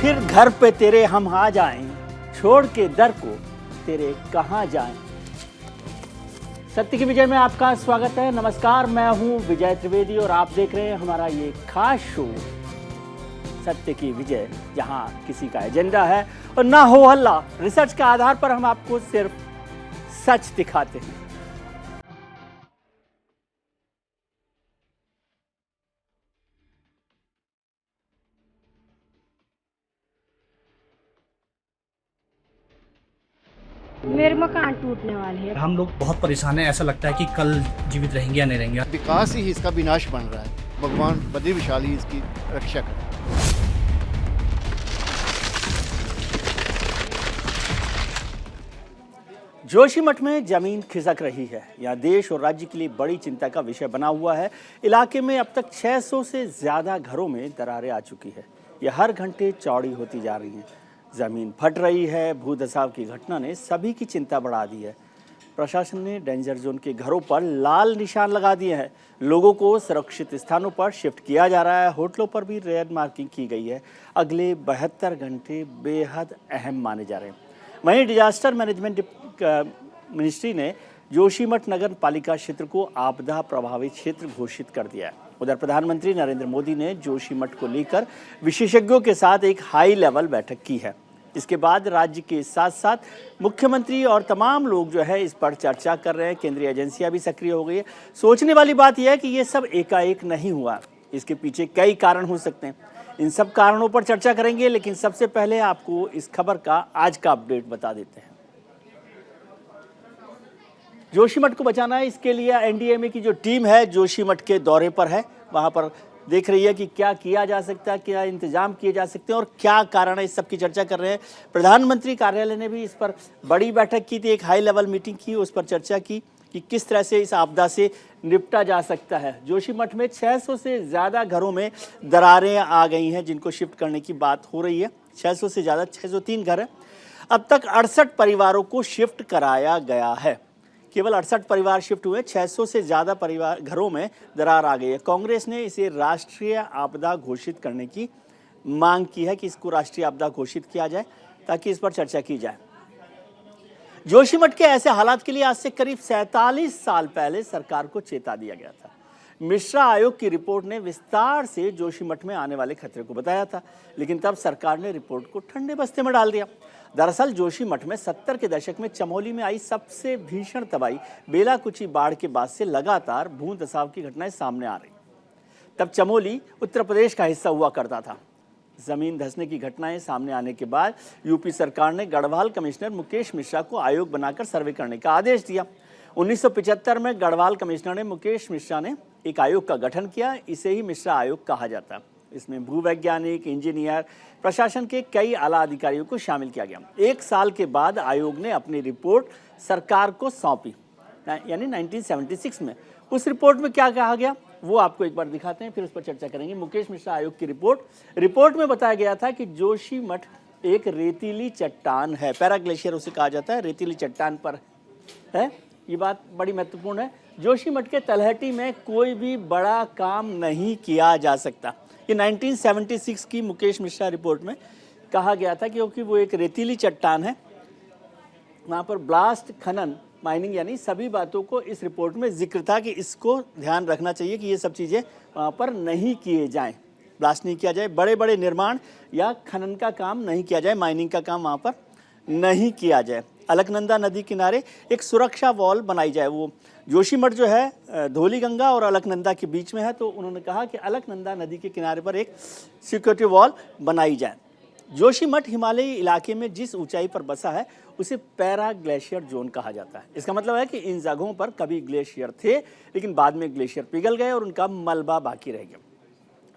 फिर घर पे तेरे हम आ जाएं, छोड़ के दर को तेरे कहां जाएं। सत्य की विजय में आपका स्वागत है। नमस्कार, मैं हूं विजय त्रिवेदी और आप देख रहे हैं हमारा ये खास शो सत्य की विजय, जहां किसी का एजेंडा है और ना हो हल्ला। रिसर्च के आधार पर हम आपको सिर्फ सच दिखाते हैं। मेरे मकान टूटने वाले हैं। हम लोग बहुत परेशान हैं। ऐसा लगता है कि कल जीवित रहेंगे या नहीं रहेंगे। विकास ही इसका विनाश बन रहा है। भगवान बद्री विशाल ही इसकी रक्षा करे। जोशीमठ में जमीन खिसक रही है। यह देश और राज्य के लिए बड़ी चिंता का विषय बना हुआ है। इलाके में अब तक 600 से ज्यादा घरों में दरारें आ चुकी है। यह हर घंटे चौड़ी होती जा रही हैं। जमीन फट रही है। भूधसाव की घटना ने सभी की चिंता बढ़ा दी है। प्रशासन ने डेंजर जोन के घरों पर लाल निशान लगा दिए हैं। लोगों को सुरक्षित स्थानों पर शिफ्ट किया जा रहा है। होटलों पर भी रेड मार्किंग की गई है। अगले 72 घंटे बेहद अहम माने जा रहे हैं। वहीं डिजास्टर मैनेजमेंट मिनिस्ट्री ने जोशीमठ नगर पालिका क्षेत्र को आपदा प्रभावित क्षेत्र घोषित कर दिया है। उधर प्रधानमंत्री नरेंद्र मोदी ने जोशीमठ को लेकर विशेषज्ञों के साथ एक हाई लेवल बैठक की है। इसके बाद राज्य के साथ साथ मुख्यमंत्री और तमाम लोग जो है इस पर चर्चा कर रहे हैं। केंद्रीय एजेंसियां भी सक्रिय हो गई है। सोचने वाली बात यह है कि ये सब एकाएक नहीं हुआ। इसके पीछे कई कारण हो सकते हैं। इन सब कारणों पर चर्चा करेंगे, लेकिन सबसे पहले आपको इस खबर का आज का अपडेट बता देते हैं। जोशीमठ को बचाना है, इसके लिए एनडीएमए की जो टीम है जोशीमठ के दौरे पर है। वहां पर देख रही है कि क्या किया जा सकता है, क्या इंतजाम किए जा सकते हैं और क्या कारण है। इस सब की चर्चा कर रहे हैं। प्रधानमंत्री कार्यालय ने भी इस पर बड़ी बैठक की थी, एक हाई लेवल मीटिंग की, उस पर चर्चा की कि किस तरह से इस आपदा से निपटा जा सकता है। जोशीमठ में 600 से ज़्यादा घरों में दरारें आ गई हैं, जिनको शिफ्ट करने की बात हो रही है। 600 से ज़्यादा, 603 घर हैं। अब तक 68 परिवारों को शिफ्ट कराया गया है। केवल 68 परिवार शिफ्ट हुए। 600 से ज़्यादा परिवार घरों में दरार आ गई है। कांग्रेस ने इसे राष्ट्रीय आपदा घोषित करने की मांग की है कि इसको राष्ट्रीय आपदा घोषित किया जाए ताकि इस पर चर्चा की जाए। जोशीमठ के ऐसे हालात के लिए आज से करीब 47 साल पहले सरकार को चेता दिया गया था। मिश्रा आयोग की रिपोर्ट ने विस्तार से जोशीमठ में आने वाले खतरे को बताया था, लेकिन तब सरकार ने रिपोर्ट को ठंडे बस्ते में डाल दिया। दरअसल जोशीमठ में 70 के दशक में चमोली में आई सबसे भीषण तबाही बेलाकुची बाढ़ के बाद से लगातार भूधसाव की घटनाएं सामने आ रही। तब चमोली उत्तर प्रदेश का हिस्सा हुआ करता था। जमीन धंसने की घटनाएं सामने आने के बाद यूपी सरकार ने गढ़वाल कमिश्नर मुकेश मिश्रा को आयोग बनाकर सर्वे करने का आदेश दिया। 1975 में गढ़वाल कमिश्नर ने मुकेश मिश्रा ने एक आयोग का गठन किया। इसे ही मिश्रा आयोग कहा जाता है। इसमें भूवैज्ञानिक, इंजीनियर, प्रशासन के कई आला अधिकारियों को शामिल किया गया। 1 साल के बाद आयोग ने अपनी रिपोर्ट सरकार को सौंपी, यानी 1976 में। उस रिपोर्ट में क्या कहा गया वो आपको एक बार दिखाते हैं, फिर उस पर चर्चा करेंगे। मुकेश मिश्रा आयोग की रिपोर्ट में बताया गया था कि जोशीमठ एक रेतीली चट्टान है। पैराग्लेशियर उसे कहा जाता है, रेतीली चट्टान पर है। ये बात बड़ी महत्वपूर्ण है। जोशीमठ के तलहटी में कोई भी बड़ा काम नहीं किया जा सकता। ये 1976 की मुकेश मिश्रा रिपोर्ट में कहा गया था, क्योंकि वो एक रेतीली चट्टान है। वहाँ पर ब्लास्ट, खनन, माइनिंग यानी सभी बातों को इस रिपोर्ट में जिक्र था कि इसको ध्यान रखना चाहिए कि ये सब चीज़ें वहाँ पर नहीं किए जाएं। ब्लास्ट नहीं किया जाए, बड़े बड़े निर्माण या खनन का काम नहीं किया जाए, माइनिंग का काम वहाँ पर नहीं किया जाए। अलकनंदा नदी किनारे एक सुरक्षा वॉल बनाई जाए। वो जोशीमठ जो है धौलीगंगा और अलकनंदा के बीच में है, तो उन्होंने कहा कि अलकनंदा नदी के किनारे पर एक सिक्योरिटी वॉल बनाई जाए। जोशीमठ हिमालयी इलाके में जिस ऊंचाई पर बसा है उसे पैरा ग्लेशियर जोन कहा जाता है। इसका मतलब है कि इन जगहों पर कभी ग्लेशियर थे, लेकिन बाद में ग्लेशियर पिघल गए और उनका मलबा बाकी रह गया।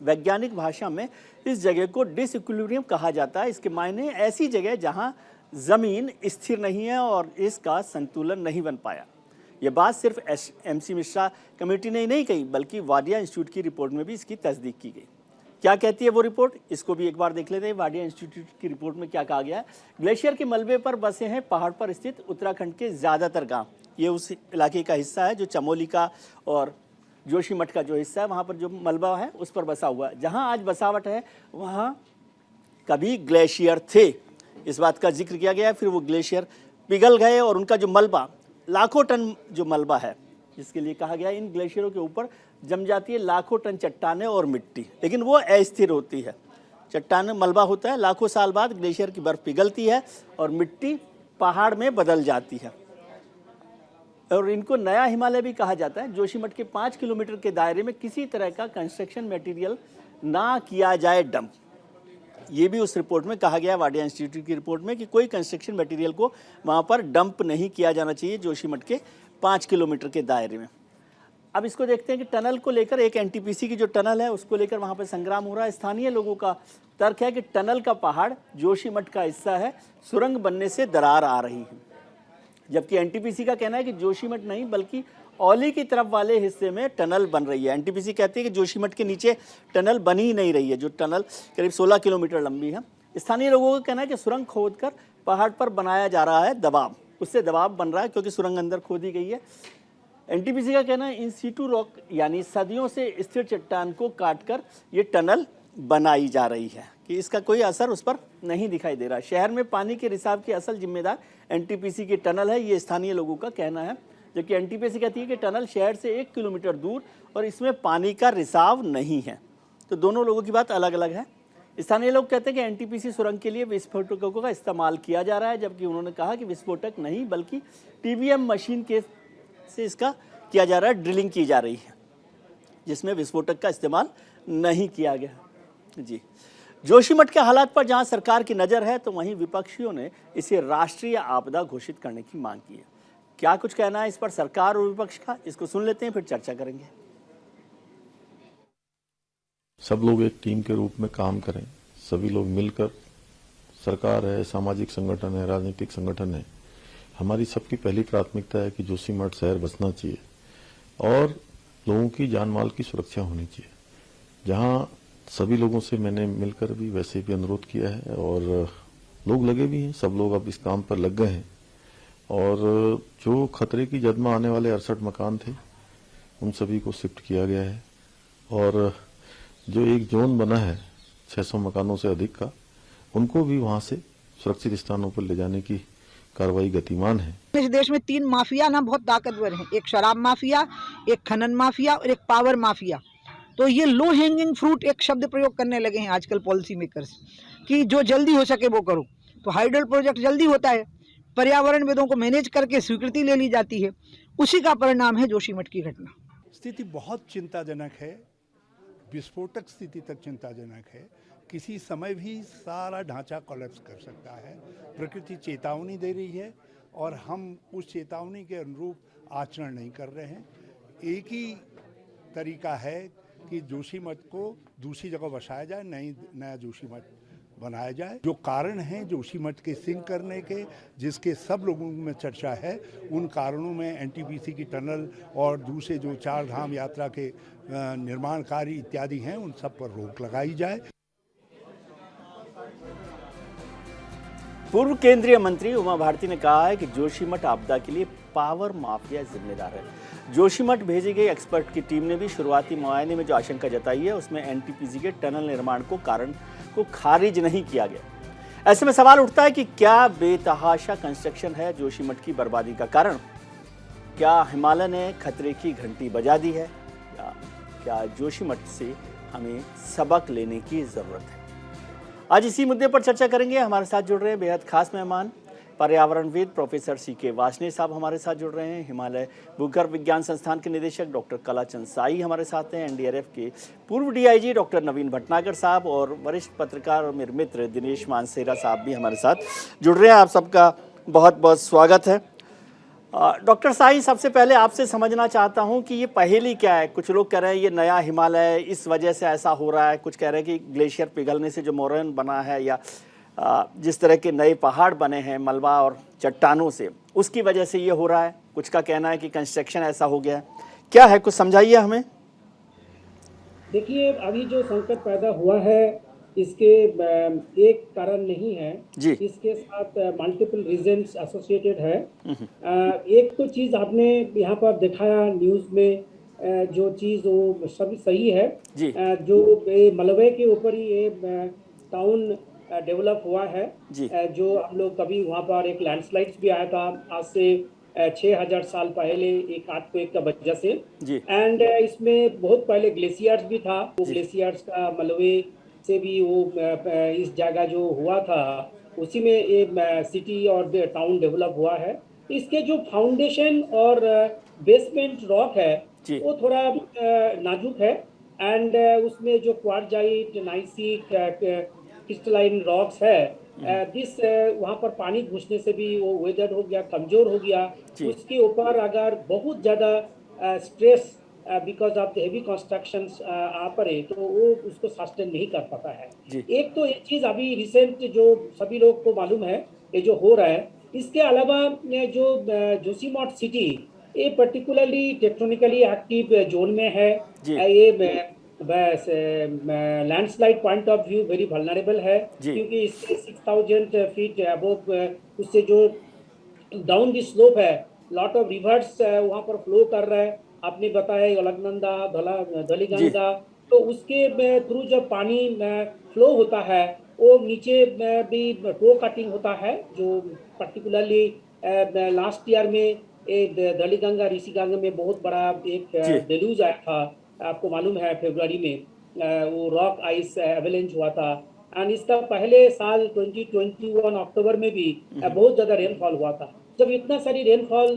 वैज्ञानिक भाषा में इस जगह को डिसइक्विलिब्रियम कहा जाता है। इसके मायने ऐसी जगह जहां जमीन स्थिर नहीं है और इसका संतुलन नहीं बन पाया। यह बात सिर्फ एमसी मिश्रा कमेटी ने ही नहीं कही, बल्कि वाडिया इंस्टीट्यूट की रिपोर्ट में भी इसकी तस्दीक की गई। क्या कहती है वो रिपोर्ट, इसको भी एक बार देख लेते हैं। वाडिया इंस्टीट्यूट की रिपोर्ट में क्या कहा गया है। ग्लेशियर के मलबे पर बसे हैं पहाड़ पर स्थित उत्तराखंड के ज़्यादातर गांव। ये उस इलाके का हिस्सा है जो चमोली का और जोशीमठ का जो हिस्सा है, वहाँ पर जो मलबा है उस पर बसा हुआ है। जहाँ आज बसावट है वहाँ कभी ग्लेशियर थे, इस बात का जिक्र किया गया है। फिर वो ग्लेशियर पिघल गए और उनका जो मलबा, लाखों टन जो मलबा है, जिसके लिए कहा गया इन ग्लेशियरों के ऊपर जम जाती है लाखों टन चट्टानें और मिट्टी, लेकिन वो अस्थिर होती है। चट्टान मलबा होता है, लाखों साल बाद ग्लेशियर की बर्फ पिघलती है और मिट्टी पहाड़ में बदल जाती है, और इनको नया हिमालय भी कहा जाता है। जोशीमठ के 5 किलोमीटर के दायरे में किसी तरह का कंस्ट्रक्शन मटेरियल ना किया जाए डंप, ये भी उस रिपोर्ट में कहा गया, वाडिया इंस्टीट्यूट की रिपोर्ट में, कि कोई कंस्ट्रक्शन मटेरियल को वहाँ पर डंप नहीं किया जाना चाहिए जोशीमठ के 5 किलोमीटर के दायरे में। अब इसको देखते हैं कि टनल को लेकर, एक एनटीपीसी की जो टनल है उसको लेकर वहाँ पर संग्राम हो रहा है। स्थानीय लोगों का तर्क है कि टनल का पहाड़ जोशीमठ का हिस्सा है, सुरंग बनने से दरार आ रही है, जबकि एनटीपीसी का कहना है कि जोशीमठ नहीं बल्कि औली की तरफ वाले हिस्से में टनल बन रही है। एनटीपीसी कहती है कि जोशीमठ के नीचे टनल बन ही नहीं रही है, जो टनल करीब 16 किलोमीटर लंबी है। स्थानीय लोगों का कहना है कि सुरंग खोदकर पहाड़ पर बनाया जा रहा है दबाव, उससे दबाव बन रहा है क्योंकि सुरंग अंदर खोदी गई है। एनटीपीसी का कहना है इन सीटू रॉक यानी सदियों से स्थिर चट्टान को काटकर ये टनल बनाई जा रही है, कि इसका कोई असर उस पर नहीं दिखाई दे रहा। शहर में पानी के रिसाव की असल जिम्मेदार एनटीपीसी की टनल है, ये स्थानीय लोगों का कहना है, जबकि एनटीपीसी कहती है कि टनल शहर से 1 किलोमीटर दूर और इसमें पानी का रिसाव नहीं है। तो दोनों लोगों की बात अलग अलग है। स्थानीय लोग कहते हैं कि एनटीपीसी सुरंग के लिए विस्फोटकों का इस्तेमाल किया जा रहा है, जबकि उन्होंने कहा कि विस्फोटक नहीं बल्कि टीबीएम मशीन के से इसका किया जा रहा है, ड्रिलिंग की जा रही है, जिसमें विस्फोटक का इस्तेमाल नहीं किया गया। जी, जोशीमठ के हालात पर जहां सरकार की नज़र है, तो वहीं विपक्षियों ने इसे राष्ट्रीय आपदा घोषित करने की मांग की है। क्या कुछ कहना है इस पर सरकार और विपक्ष का, इसको सुन लेते हैं, फिर चर्चा करेंगे। सब लोग एक टीम के रूप में काम करें, सभी लोग मिलकर, सरकार है, सामाजिक संगठन है, राजनीतिक संगठन है, हमारी सबकी पहली प्राथमिकता है कि जोशीमठ शहर बचना चाहिए और लोगों की जान माल की सुरक्षा होनी चाहिए। जहां सभी लोगों से मैंने मिलकर भी वैसे भी अनुरोध किया है और लोग लगे भी हैं, सब लोग अब इस काम पर लग गए हैं। और जो खतरे की जद में आने वाले 68 मकान थे उन सभी को शिफ्ट किया गया है, और जो एक जोन बना है 600 मकानों से अधिक का, उनको भी वहां से सुरक्षित स्थानों पर ले जाने की कार्रवाई गतिमान है। इस देश में 3 माफिया ना बहुत ताकतवर हैं, एक शराब माफिया, एक खनन माफिया और एक पावर माफिया। तो ये लो हैंगिंग फ्रूट एक शब्द प्रयोग करने लगे हैं आजकल पॉलिसी मेकर्स, कि जो जल्दी हो सके वो करो। तो हाइडल प्रोजेक्ट जल्दी होता है, पर्यावरणविदों को मैनेज करके स्वीकृति ले ली जाती है, उसी का परिणाम है जोशीमठ की घटना। स्थिति बहुत चिंताजनक है, विस्फोटक स्थिति तक चिंताजनक है। किसी समय भी सारा ढांचा कोलैप्स कर सकता है। प्रकृति चेतावनी दे रही है और हम उस चेतावनी के अनुरूप आचरण नहीं कर रहे हैं। एक ही तरीका है कि जोशीमठ को दूसरी जगह बसाया जाए, नया जोशीमठ बनाया जाए। जो कारण हैं जोशीमठ के सिंक करने के, जिसके सब लोगों में चर्चा है, उन कारणों में एनटीपीसी की टनल और दूसरे जो 4 धाम यात्रा के निर्माण कार्य इत्यादि हैं, उन सब पर रोक लगाई जाए। पूर्व केंद्रीय मंत्री उमा भारती ने कहा है कि जोशीमठ आपदा के लिए पावर माफिया जिम्मेदार है। जोशीमठ भेजी गई एक्सपर्ट की टीम ने भी शुरुआती मुआयने में जो आशंका जताई है, उसमें एनटीपीसी के टनल निर्माण को कारण को खारिज नहीं किया गया। ऐसे में सवाल उठता है कि क्या बेतहाशा कंस्ट्रक्शन है जोशीमठ की बर्बादी का कारण? क्या हिमालय ने खतरे की घंटी बजा दी है, या क्या जोशीमठ से हमें सबक लेने की जरूरत है? आज इसी मुद्दे पर चर्चा करेंगे। हमारे साथ जुड़ रहे हैं बेहद खास मेहमान, पर्यावरणविद प्रोफेसर सीके वार्ष्णेय साहब हमारे साथ जुड़ रहे हैं। हिमालय भूगर्भ विज्ञान संस्थान के निदेशक डॉक्टर कलाचंद साई हमारे साथ हैं। एनडीआरएफ के पूर्व डीआईजी डॉक्टर नवीन भटनागर साहब और वरिष्ठ पत्रकार और मेरे मित्र दिनेश मानसेरा साहब भी हमारे साथ जुड़ रहे हैं। आप सबका बहुत बहुत स्वागत है। डॉक्टर साई, सबसे पहले आपसे समझना चाहता हूं कि ये पहेली क्या है। कुछ लोग कह रहे हैं ये नया हिमालय इस वजह से ऐसा हो रहा है, कुछ कह रहे हैं कि ग्लेशियर पिघलने से जो मोरन बना है, या जिस तरह के नए पहाड़ बने हैं मलबा और चट्टानों से, उसकी वजह से ये हो रहा है। कुछ का कहना है कि कंस्ट्रक्शन ऐसा हो गया है। क्या है, कुछ समझाइए हमें। देखिए, अभी जो संकट पैदा हुआ है इसके एक कारण नहीं है जी। इसके साथ मल्टीपल रीजंस एसोसिएटेड है। एक तो चीज़ आपने यहाँ पर दिखाया न्यूज़ में, जो चीज़ वो सभी सही है जी। जो मलबे के ऊपर ही ये टाउन डेवलप हुआ है। जी। जो हम लोग कभी वहाँ पर एक लैंडस्लाइड्स भी आया था आज से 6000 साल पहले, एक अर्थक्वेक का वजह से। जी। एंड इसमें बहुत पहले ग्लेशियर्स भी था, वो जी। ग्लेशियर्स का मलबे से भी वो इस जगह जो हुआ था उसी में ये सिटी और टाउन डेवलप हुआ है। इसके जो फाउंडेशन और बेसमेंट रॉक है जी। वो थोड़ा नाजुक है। एंड उसमें जो क्वार्टजाइट, नाइसिक, क्रिस्टलाइन रॉक्स है, दिस वहाँ पर पानी घुसने से भी वो वेदर हो गया, कमजोर हो गया। जी। उसके ऊपर अगर बहुत ज़्यादा stress because of the heavy constructions आ पड़े तो वो उसको सस्टेन नहीं कर पाता है। जी। एक तो एक चीज़ अभी रिसेंट जो सभी लोग को मालूम है ये जो हो रहा है, इसके अलावा ये जो जोशीमठ सिटी ये पर्टिकुलरली टेक्टोनिकली एक्टिव जोन में है। जी। ये landslide point of view very vulnerable है, जी। क्योंकि इससे 6000 फीट अबव उससे जो डाउन दी स्लोप है, लॉट ऑफ रिवर्स वहाँ पर फ्लो कर रहा है। आपने बताया अलकनंदा, दलीगंगा, तो उसके थ्रू जब पानी फ्लो होता है वो नीचे भी टो कटिंग होता है, जो पर्टिकुलरली लास्ट ईयर में दलीगंगा ऋषिगंगा में बहुत बड़ा एक डेलूज आया था, आपको मालूम है फरवरी में वो रॉक आइस एवेलेंच हुआ था। एंड इसका पहले साल 2021 अक्टूबर में भी बहुत ज़्यादा रेनफॉल हुआ था। जब इतना सारी रेनफॉल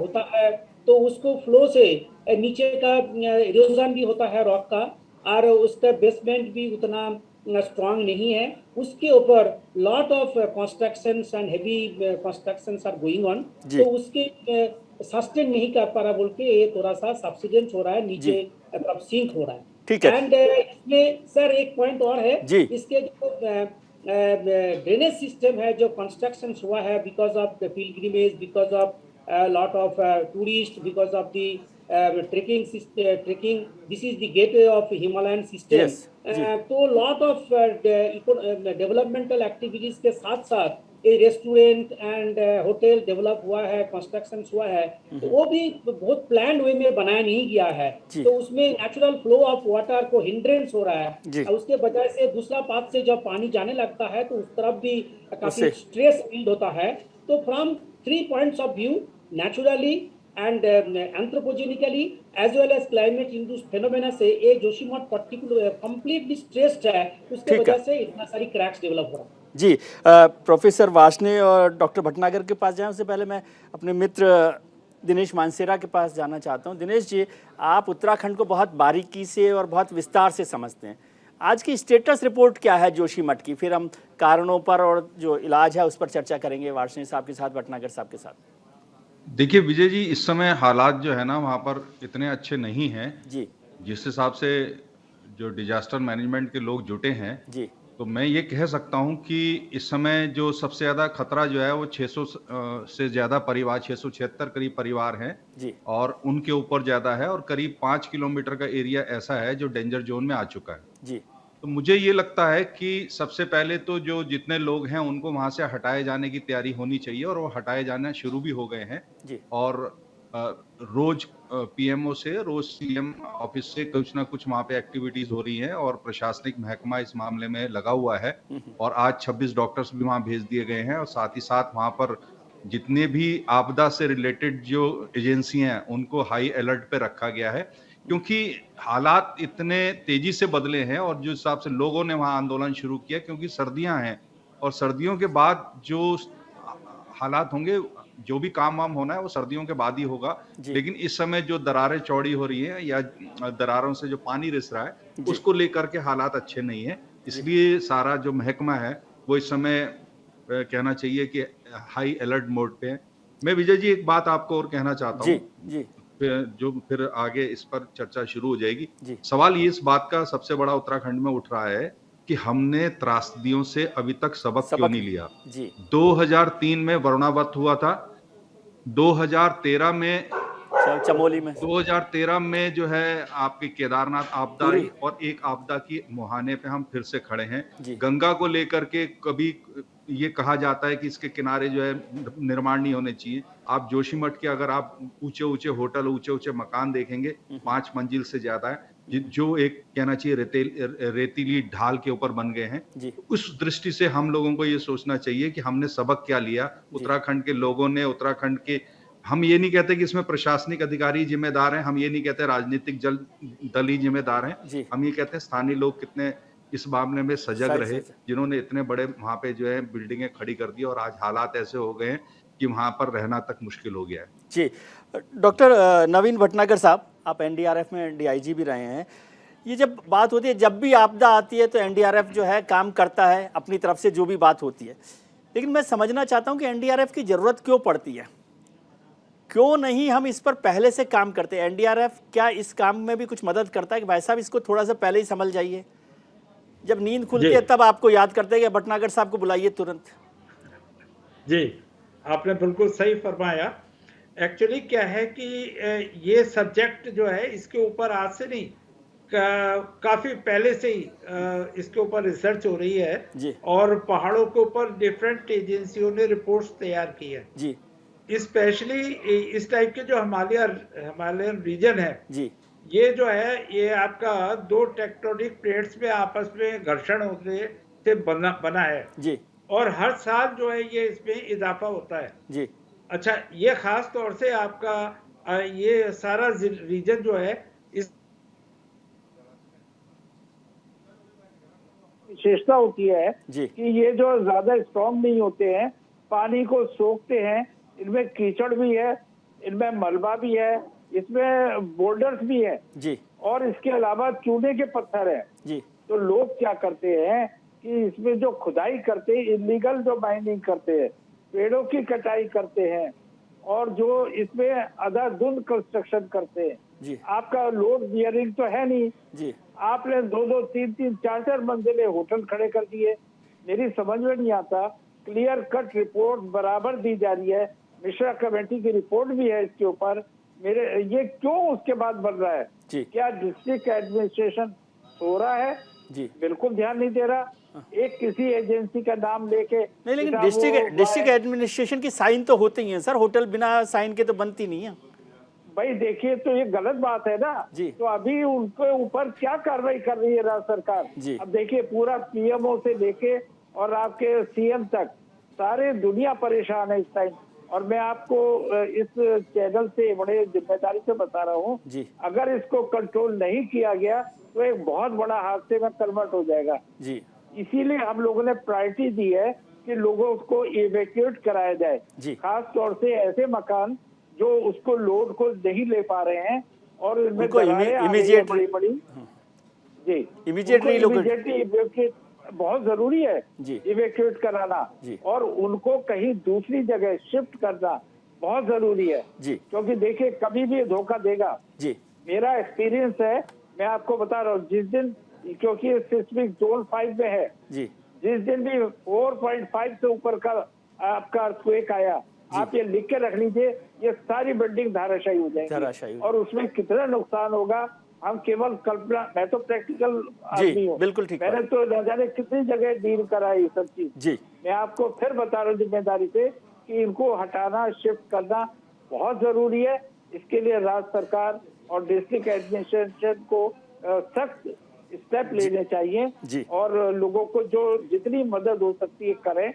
होता है तो उसको फ्लो से नीचे का इरोजन भी होता है रॉक का, और उसका बेसमेंट भी उतना स्ट्रांग नहीं है। उसके ऊपर lot of constructions and heavy constructions are going on, तो उसके सस्टेन नहीं कर पा रहा बोल के ये थोड़ा सा सब्सिडेंस हो रहा है, नीचे तरफ सिंक हो रहा है। ठीक है। एंड इसमें सर एक पॉइंट और है जी। इसके जो ड्रेनेज सिस्टम है जो कंस्ट्रक्शन हुआ है because of the pilgrimage, because of lot of tourist, because of the trekking, this is the gateway of Himalayan system. तो लॉट ऑफ डेवलपमेंटल एक्टिविटीज के साथ साथ ये रेस्टोरेंट एंड होटल डेवलप हुआ है, कंस्ट्रक्शन हुआ है, तो वो भी बहुत प्लान वे में बनाया नहीं गया है। तो उसमें नेचुरल फ्लो ऑफ वाटर को हिंड्रेंस हो रहा है, और उसके वजह से दूसरा पाथ से जब पानी जाने लगता है तो उस तरफ भी काफी स्ट्रेस बिल्ड होता है। तो from 3 points of view, naturally and anthropogenically as well as climate induced phenomena से ये जोशीमठ पर्टिकुलर कंप्लीटली स्ट्रेस्ड है, उसके वजह से इतना सारी क्रैक्स डेवलप हो रहा है। जी। प्रोफेसर वार्ष्णेय और डॉक्टर भटनागर के पास जाएं उससे पहले मैं अपने मित्र दिनेश मानसेरा के पास जाना चाहता हूं। दिनेश जी, आप उत्तराखंड को बहुत बारीकी से और बहुत विस्तार से समझते हैं। आज की स्टेटस रिपोर्ट क्या है जोशीमठ की? फिर हम कारणों पर और जो इलाज है उस पर चर्चा करेंगे वार्ष्णेय साहब के साथ, भटनागर साहब के साथ। देखिए विजय जी, इस समय हालात जो है ना वहाँ पर इतने अच्छे नहीं हैं जी। जिस हिसाब से जो डिजास्टर मैनेजमेंट के लोग जुटे हैं जी। तो मैं ये कह सकता हूँ कि इस समय जो सबसे ज़्यादा खतरा जो है वो 600 से ज़्यादा परिवार, 676 करीब परिवार हैं जी। और उनके ऊपर ज़्यादा है, और करीब 5 किलोमीटर का एरिया ऐसा है जो डेंजर जोन में आ चुका है जी। तो मुझे ये लगता है कि सबसे पहले तो जो जितने लोग हैं उनको वहाँ से हटाए जाने की तैयारी होनी चाहिए, और वो हटाए जाना शुरू भी हो गए हैं जी। और रोज पीएमओ से, रोज सीएम ऑफिस से कुछ ना कुछ वहाँ पे एक्टिविटीज हो रही हैं, और प्रशासनिक महकमा इस मामले में लगा हुआ है, और आज 26 डॉक्टर्स भी वहाँ भेज दिए गए हैं, और साथ ही साथ वहाँ पर जितने भी आपदा से रिलेटेड जो एजेंसियां हैं उनको हाई अलर्ट पे रखा गया है, क्योंकि हालात इतने तेजी से बदले हैं, और जो हिसाब से लोगों ने वहाँ आंदोलन शुरू किया, क्योंकि सर्दियां हैं और सर्दियों के बाद जो हालात होंगे, जो भी काम वाम होना है वो सर्दियों के बाद ही होगा। लेकिन इस समय जो दरारें चौड़ी हो रही हैं या दरारों से जो पानी रिस रहा है उसको लेकर के हालात अच्छे नहीं है, इसलिए सारा जो महकमा है वो इस समय कहना चाहिए कि हाई अलर्ट मोड पे है। मैं विजय जी एक बात आपको और कहना चाहता हूँ, जो फिर आगे इस पर चर्चा शुरू हो जाएगी। सवाल ये इस बात का सबसे बड़ा उत्तराखंड में उठ रहा है कि हमने त्रासदियों से अभी तक सबक क्यों नहीं लिया। 2003 में वरुणावत हुआ था, 2013 में चमोली में, 2013 में जो है आपकी केदारनाथ आपदा आई, और एक आपदा की मुहाने पे हम फिर से खड़े हैं। गंगा को लेकर के कभी ये कहा जाता है कि इसके किनारे जो है निर्माण नहीं होने चाहिए। आप जोशीमठ के अगर आप ऊंचे ऊंचे होटल, ऊंचे ऊंचे मकान देखेंगे, 5 मंजिल से ज्यादा है, जो एक कहना चाहिए रेतीली ढाल के ऊपर बन गए हैं। उस दृष्टि से हम लोगों को ये सोचना चाहिए कि हमने सबक क्या लिया, उत्तराखंड के लोगों ने, उत्तराखंड के, हम ये नहीं कहते कि इसमें प्रशासनिक अधिकारी जिम्मेदार हैं, हम ये नहीं कहते राजनीतिक दल ही जिम्मेदार हैं, हम ये कहते हैं स्थानीय लोग कितने इस मामले में सजग रहे, जिन्होंने इतने बड़े वहां पे जो है बिल्डिंगें खड़ी कर दी और आज हालात ऐसे हो गए हैं कि वहां पर रहना तक मुश्किल हो गया है। जी, डॉक्टर नवीन भटनागर साहब, आप एनडीआरएफ में डीआईजी भी रहे हैं। ये जब बात होती है, जब भी आपदा आती है तो एनडीआरएफ जो है काम करता है अपनी तरफ से जो भी बात होती है, लेकिन मैं समझना चाहता हूँ कि एनडीआरएफ की ज़रूरत क्यों पड़ती है, क्यों नहीं हम इस पर पहले से काम करते हैं? एनडीआरएफ क्या इस काम में भी कुछ मदद करता है कि भाई साहब इसको थोड़ा सा पहले ही संभल जाइए, जब नींद खुलती है तब आपको याद करते हैं कि भटनागर साहब को बुलाइए तुरंत? जी, आपने बिल्कुल सही फरमाया। एक्चुअली क्या है कि ये सब्जेक्ट जो है इसके ऊपर आज से नहीं, काफी पहले से ही इसके ऊपर रिसर्च हो रही है और पहाड़ों के ऊपर डिफरेंट एजेंसियों ने रिपोर्ट्स तैयार की है जी। स्पेशली इस टाइप के जो हिमालयन रीजन है जी, ये जो है ये आपका दो टेक्टोनिक प्लेट्स में आपस में घर्षण होने से बना है जी, और हर साल जो है ये इसमें इजाफा होता है जी। अच्छा, ये खास तौर से आपका ये सारा रीजन जो है इस विशेषता होती है कि ये जो ज्यादा स्ट्रॉन्ग नहीं होते हैं, पानी को सोखते हैं, इनमें कीचड़ भी है, इनमें मलबा भी है, इसमें बोल्डर्स भी है जी, और इसके अलावा चूने के पत्थर है जी। तो लोग क्या करते हैं कि इसमें जो खुदाई करते हैं, इलीगल जो माइनिंग करते हैं, पेड़ों की कटाई करते हैं और जो इसमें अंधाधुंध कंस्ट्रक्शन करते हैं जी। आपका लोड बियरिंग तो है नहीं जी, आपने 2-2, 3-3, 4-4 मंजिले होटल खड़े कर दिए। मेरी समझ में नहीं आता, क्लियर कट रिपोर्ट बराबर दी जा रही है, मिश्रा कमेटी की रिपोर्ट भी है इसके ऊपर, ये क्यों उसके बाद बन रहा है जी? क्या डिस्ट्रिक्ट एडमिनिस्ट्रेशन सो रहा है जी? बिल्कुल ध्यान नहीं दे रहा, एक किसी एजेंसी का नाम लेके नहीं, लेकिन डिस्ट्रिक्ट एडमिनिस्ट्रेशन की साइन तो होते ही हैं सर, होटल बिना साइन के तो बनती नहीं है भाई। देखिए, तो ये गलत बात है ना जी। तो अभी उनके ऊपर क्या कार्रवाई कर रही है राज्य सरकार जी? अब देखिए, पूरा पीएमओ से लेके और आपके सीएम तक सारे दुनिया परेशान है इस टाइम, और मैं आपको इस चैनल से बड़े जिम्मेदारी से बता रहा हूँ, अगर इसको कंट्रोल नहीं किया गया तो एक बहुत बड़ा हादसे में कन्वर्ट हो जाएगा जी। इसीलिए हम लोगों ने प्रायोरिटी दी है कि लोगों को इवैक्यूएट कराया जाए, खास तौर से ऐसे मकान जो उसको लोड को नहीं ले पा रहे हैं और इनमें इमीडिएटली बहुत जरूरी है इवैक्यूएट कराना जी। और उनको कहीं दूसरी जगह शिफ्ट करना बहुत जरूरी है जी। क्योंकि देखिए, कभी भी धोखा देगा जी। मेरा एक्सपीरियंस है, मैं आपको बता रहा हूँ, जिस दिन, क्योंकि सिस्मिक जोन 5 में है जी, जिस दिन भी 4.5 से ऊपर का आपका अर्थक्वेक आया, आप ये लिख के रख लीजिए, ये सारी बिल्डिंग धाराशायी हो जाएगी और उसमें कितना नुकसान होगा हम केवल कल्पना, मैं तो प्रैक्टिकल आदमी हूँ, बिल्कुल ठीक, मैंने तो न जाने कितनी जगह डील करा है ये सब चीज जी। मैं आपको फिर बता रहा हूँ जिम्मेदारी से कि इनको हटाना, शिफ्ट करना बहुत जरूरी है। इसके लिए राज्य सरकार और डिस्ट्रिक्ट एडमिनिस्ट्रेशन को सख्त स्टेप लेने चाहिए और लोगों को जो जितनी मदद हो सकती है करें,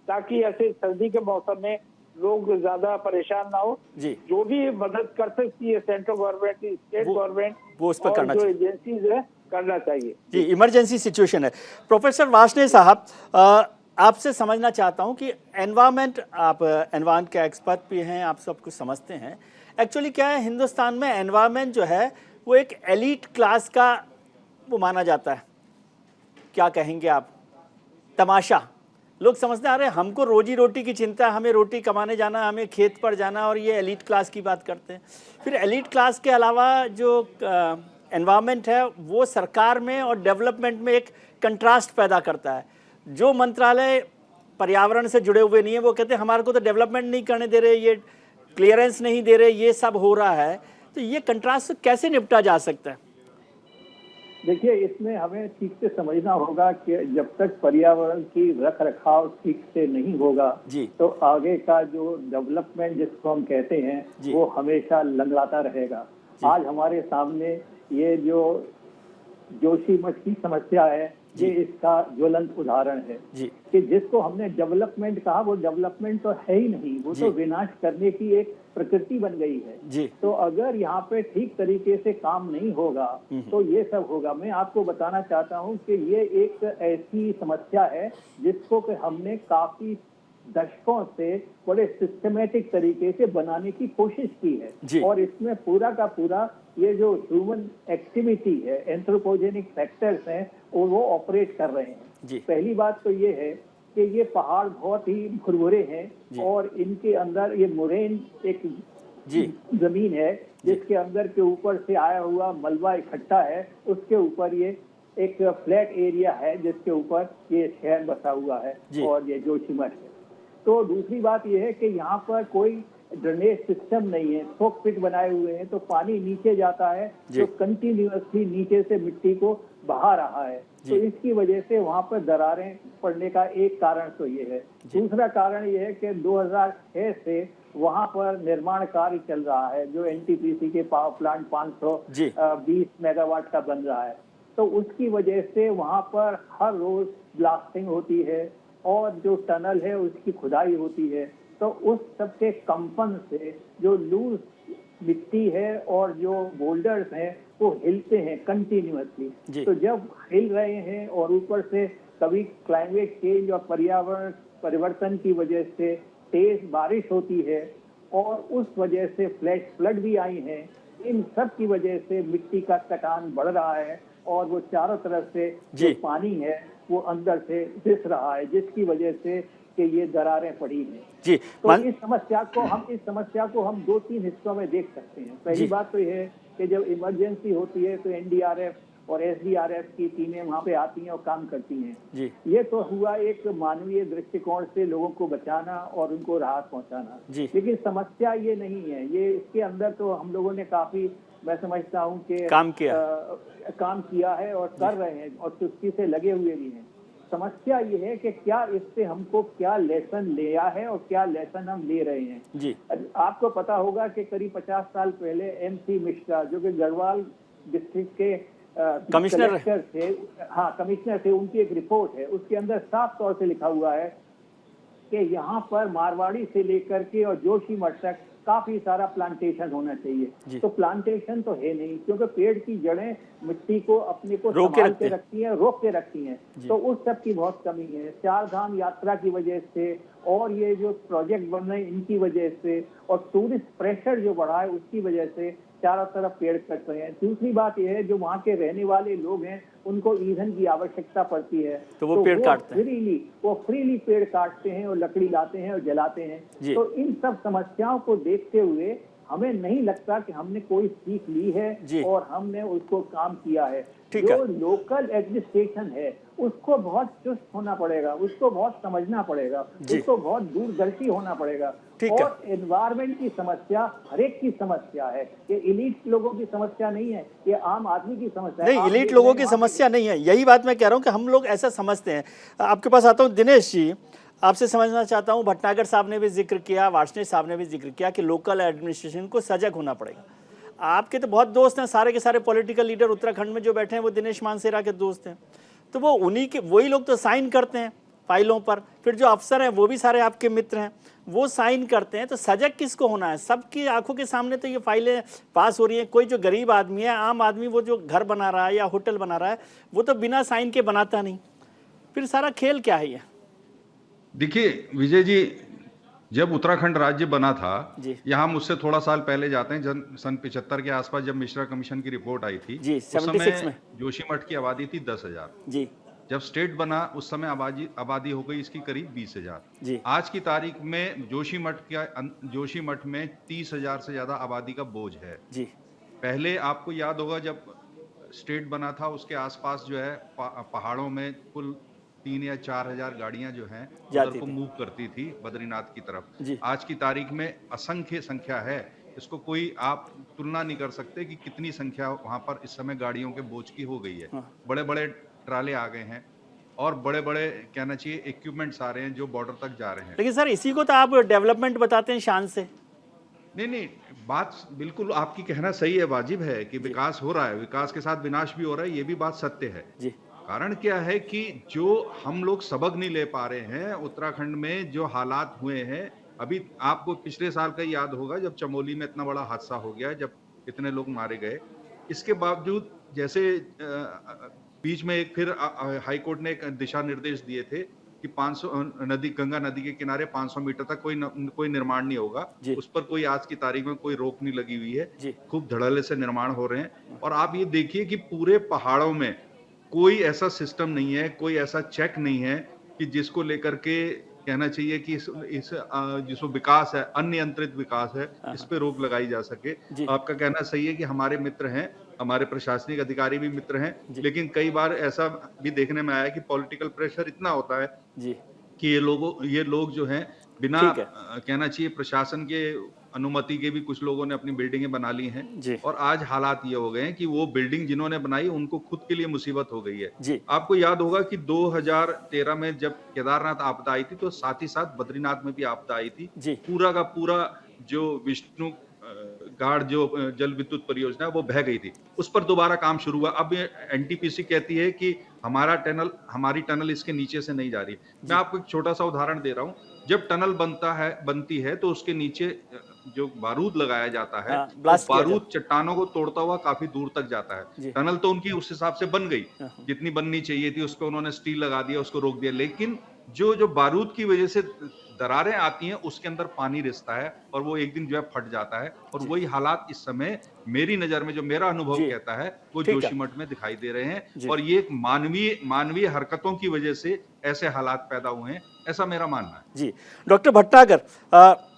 ताकि ऐसे सर्दी के मौसम में लोग ज्यादा परेशान ना हो जी। जो भी मदद कर सकती है सेंट्रल गवर्नमेंट, स्टेट गवर्नमेंट, वो उस पर करना चाहिए, जो एजेंसीज है करना चाहिए जी। इमरजेंसी सिचुएशन है। प्रोफेसर वार्ष्णेय साहब, आपसे समझना चाहता हूं कि एनवायरमेंट, आप एनवायरमेंट के एक्सपर्ट भी हैं, आप सब कुछ समझते हैं। एक्चुअली क्या है, हिंदुस्तान में एनवायरमेंट जो है वो एक एलीट क्लास का वो माना जाता है, क्या कहेंगे आप, तमाशा। लोग समझते आ रहे हैं हमको रोजी रोटी की चिंता, हमें रोटी कमाने जाना, हमें खेत पर जाना, और ये एलीट क्लास की बात करते हैं। फिर एलीट क्लास के अलावा जो एनवायरनमेंट है वो सरकार में और डेवलपमेंट में एक कंट्रास्ट पैदा करता है। जो मंत्रालय पर्यावरण से जुड़े हुए नहीं है वो कहते हैं हमारे को तो डेवलपमेंट नहीं करने दे रहे, ये क्लियरेंस नहीं दे रहे, ये सब हो रहा है। तो ये कंट्रास्ट कैसे निपटा जा सकता है? देखिए, इसमें हमें ठीक से समझना होगा कि जब तक पर्यावरण की रख रखाव ठीक से नहीं होगा तो आगे का जो डेवलपमेंट जिसको हम कहते हैं वो हमेशा लंगड़ाता रहेगा। आज हमारे सामने ये जो जोशीमठ की समस्या है ये इसका ज्वलंत उदाहरण है कि जिसको हमने डेवलपमेंट कहा वो डेवलपमेंट तो है ही नहीं, वो तो विनाश करने की एक प्रकृति बन गई है। तो अगर यहाँ पे ठीक तरीके से काम नहीं होगा तो ये सब होगा। मैं आपको बताना चाहता हूँ कि ये एक ऐसी समस्या है जिसको कि हमने काफी दशकों से बड़े सिस्टमेटिक तरीके से बनाने की कोशिश की है और इसमें पूरा का पूरा ये जो ह्यूमन एक्टिविटी है, एंथ्रोपोजेनिक फैक्टर्स हैं और वो ऑपरेट कर रहे हैं। पहली बात तो ये है कि ये पहाड़ बहुत ही भुरभुरे हैं और इनके अंदर ये मोरेन एक जमीन है जिसके अंदर के ऊपर से आया हुआ मलबा इकट्ठा है, उसके ऊपर ये एक फ्लैट एरिया है जिसके ऊपर ये शहर बसा हुआ है और ये जोशीमठ है। तो दूसरी बात यह है कि यहाँ पर कोई ड्रेनेज सिस्टम नहीं है, थोक पिट बनाए हुए हैं तो पानी नीचे जाता है जो कंटिन्यूअसली नीचे से मिट्टी को बहा रहा है। तो इसकी वजह से वहाँ पर दरारें पड़ने का एक कारण तो ये है। दूसरा कारण ये है कि 2006 से वहाँ पर निर्माण कार्य चल रहा है जो एनटीपीसी के पावर प्लांट 520 मेगावाट का बन रहा है। तो उसकी वजह से वहाँ पर हर रोज ब्लास्टिंग होती है और जो टनल है उसकी खुदाई होती है। तो उस सबके कंपन से जो लूज मिट्टी है और जो बोल्डर्स हैं वो हिलते हैं कंटिन्यूअसली। तो जब हिल रहे हैं और ऊपर से कभी क्लाइमेट चेंज और पर्यावरण परिवर्तन की वजह से तेज बारिश होती है और उस वजह से फ्लैश फ्लड भी आई हैं, इन सब की वजह से मिट्टी का कटान बढ़ रहा है और वो चारों तरफ से जो पानी है वो अंदर से रिस रहा है जिसकी वजह से कि ये दरारें पड़ी हैं। तो इस समस्या को हम 2-3 हिस्सों में देख सकते हैं। पहली बात तो यह है कि जब इमरजेंसी होती है तो एनडीआरएफ और एसडीआरएफ की टीमें वहाँ पे आती हैं और काम करती हैं। ये तो हुआ एक मानवीय दृष्टिकोण से लोगों को बचाना और उनको राहत पहुँचाना। लेकिन समस्या ये नहीं है, ये इसके अंदर तो हम लोगों ने काफी, मैं समझता हूँ कि काम किया है और कर रहे हैं और चुस्ती से लगे हुए भी हैं। समस्या ये है कि क्या इससे हमको क्या लेसन लिया है और क्या लेसन हम ले रहे हैं। आपको पता होगा कि करीब 50 साल पहले MC मिश्रा जो कि गढ़वाल डिस्ट्रिक्ट के कमिश्नर थे, उनकी एक रिपोर्ट है, उसके अंदर साफ तौर से लिखा हुआ है कि यहाँ पर मारवाड़ी से लेकर के और जोशीमठ तक काफी सारा प्लांटेशन होना चाहिए। तो प्लांटेशन तो है नहीं क्योंकि पेड़ की जड़ें मिट्टी को अपने को संभाल के रखती हैं, रोक के रखती हैं। तो उस सब की बहुत कमी है। 4 धाम यात्रा की वजह से और ये जो प्रोजेक्ट बन रहे हैं इनकी वजह से और टूरिस्ट प्रेशर जो बढ़ा है उसकी वजह से चारों तरफ पेड़ कट रहे हैं। दूसरी बात यह है जो वहाँ के रहने वाले लोग हैं उनको ईंधन की आवश्यकता पड़ती है तो वो पेड़ काटते हैं, वो फ्रीली पेड़ काटते हैं और लकड़ी लाते हैं और जलाते हैं। तो इन सब समस्याओं को देखते हुए हमें नहीं लगता कि हमने कोई सीख ली है और हमने उसको काम किया है। जो लोकल एडमिनिस्ट्रेशन है उसको बहुत चुस्त होना पड़ेगा, उसको बहुत समझना पड़ेगा, उसको बहुत दूरदर्शी होना पड़ेगा। और एनवायरमेंट की समस्या हर एक की समस्या है, ये इलीट लोगों की समस्या नहीं है, ये आम आदमी की समस्या है। नहीं, इलीट लोगों की समस्या नहीं है, यही बात मैं कह रहा हूँ कि हम लोग ऐसा समझते हैं। आपके पास आता हूँ दिनेश जी, आपसे समझना चाहता हूँ, भटनागर साहब ने भी जिक्र किया, वार्ष्णेय साहब ने भी जिक्र किया कि लोकल एडमिनिस्ट्रेशन को सजग होना पड़ेगा। आपके तो बहुत दोस्त हैं, सारे के सारे पॉलिटिकल लीडर उत्तराखंड में जो बैठे हैं वो दिनेश मानसेरा के दोस्त हैं, तो वो उन्हीं के वही लोग तो साइन करते हैं फाइलों पर, फिर जो अफसर हैं वो भी सारे आपके मित्र हैं, वो साइन करते हैं। तो सजग किसको होना है? सबकी आंखों के सामने तो ये फाइलें पास हो रही हैं। कोई जो गरीब आदमी है, आम आदमी, वो जो घर बना रहा है या होटल बना रहा है, वो तो बिना साइन के बनाता नहीं। फिर सारा खेल क्या है ये? देखिए विजय जी, जब उत्तराखंड राज्य बना था, यहाँ मुझसे थोड़ा साल पहले जाते हैं, सन 75 के आसपास जब मिश्रा कमीशन की रिपोर्ट आई थी, उस समय जोशीमठ की आबादी थी 10,000। जब स्टेट बना उस समय आबादी हो गई इसकी करीब 20,000। आज की तारीख में जोशीमठ में 30,000 से ज्यादा आबादी का बोझ है। पहले आपको याद होगा जब स्टेट बना था उसके आसपास जो है पहाड़ों में कुल 3 या 4,000 गाड़ियां जो हैं उधर को मूव करती थी बद्रीनाथ की तरफ। आज की तारीख में असंख्य संख्या है, इसको कोई आप तुलना नहीं कर सकते कि कितनी संख्या वहां पर इस समय गाड़ियों के बोझ की हो गई है। बड़े बड़े ट्राले आ गए हैं और बड़े बड़े कहना चाहिए इक्विपमेंट्स आ रहे हैं जो बॉर्डर तक जा रहे हैं। लेकिन सर इसी को तो आप डेवलपमेंट बताते हैं शान से। नहीं, बात बिल्कुल आपकी कहना सही है, वाजिब है कि विकास हो रहा है, विकास के साथ विनाश भी हो रहा है, ये भी बात सत्य है। जी। कारण क्या है कि जो हम लोग सबक नहीं ले पा रहे हैं, उत्तराखंड में जो हालात हुए हैं, अभी आपको पिछले साल का याद होगा जब चमोली में इतना बड़ा हादसा हो गया, जब इतने लोग मारे गए। इसके बावजूद जैसे बीच में एक फिर हाई कोर्ट ने एक दिशा निर्देश दिए थे कि 500 गंगा नदी के किनारे 500 मीटर तक कोई निर्माण नहीं होगा। उस पर कोई आज की तारीख में कोई रोक नहीं लगी हुई है। खूब धड़ल्ले से निर्माण हो रहे हैं और आप ये देखिए कि पूरे पहाड़ों में कोई ऐसा सिस्टम नहीं है, कोई ऐसा चेक नहीं है कि जिसको लेकर के कहना चाहिए कि इस जिसको विकास है, अनियंत्रित विकास है, इस पे रोक लगाई जा सके। आपका कहना सही है कि हमारे मित्र हैं, हमारे प्रशासनिक अधिकारी भी मित्र हैं, लेकिन कई बार ऐसा भी देखने में आया कि पॉलिटिकल प्रेशर इतना होता है कि ये लोग जो हैं बिना कहना चाहिए प्रशासन के अनुमति के भी कुछ लोगों ने अपनी बिल्डिंगें बना ली हैं और आज हालात ये हो गए हैं कि वो बिल्डिंग जिन्होंने बनाई उनको खुद के लिए मुसीबत हो गई है। आपको याद होगा कि 2013 में जब केदारनाथ आपदा आई थी तो साथ ही साथ बद्रीनाथ में भी आपदा आई थी। पूरा का पूरा जो विष्णु घाट जो जल विद्युत परियोजना है वो बह गई थी, उस पर दोबारा काम शुरू हुआ। अब एनटीपीसी कहती है कि हमारी टनल इसके नीचे से नहीं जा रही। मैं आपको एक छोटा सा उदाहरण दे रहा हूँ। जब टनल बनती है तो उसके नीचे जो बारूद लगाया जाता है, बारूद चट्टानों को तोड़ता हुआ काफी दूर तक जाता है। टनल तो उनकी उस हिसाब से बन गई जितनी बननी चाहिए थी, उस पर उन्होंने स्टील लगा दिया, उसको रोक दिया, लेकिन जो बारूद की वजह से दरारें आती हैं उसके अंदर पानी रिसता है और वो एक दिन जो है फट जाता है। और वही हालात इस समय मेरी नजर में, जो मेरा अनुभव कहता है, वो जोशीमठ में दिखाई दे रहे हैं और ये एक मानवीय हरकतों की वजह से ऐसे हालात पैदा हुए हैं, ऐसा मेरा मानना है। जी, डॉक्टर भटनागर,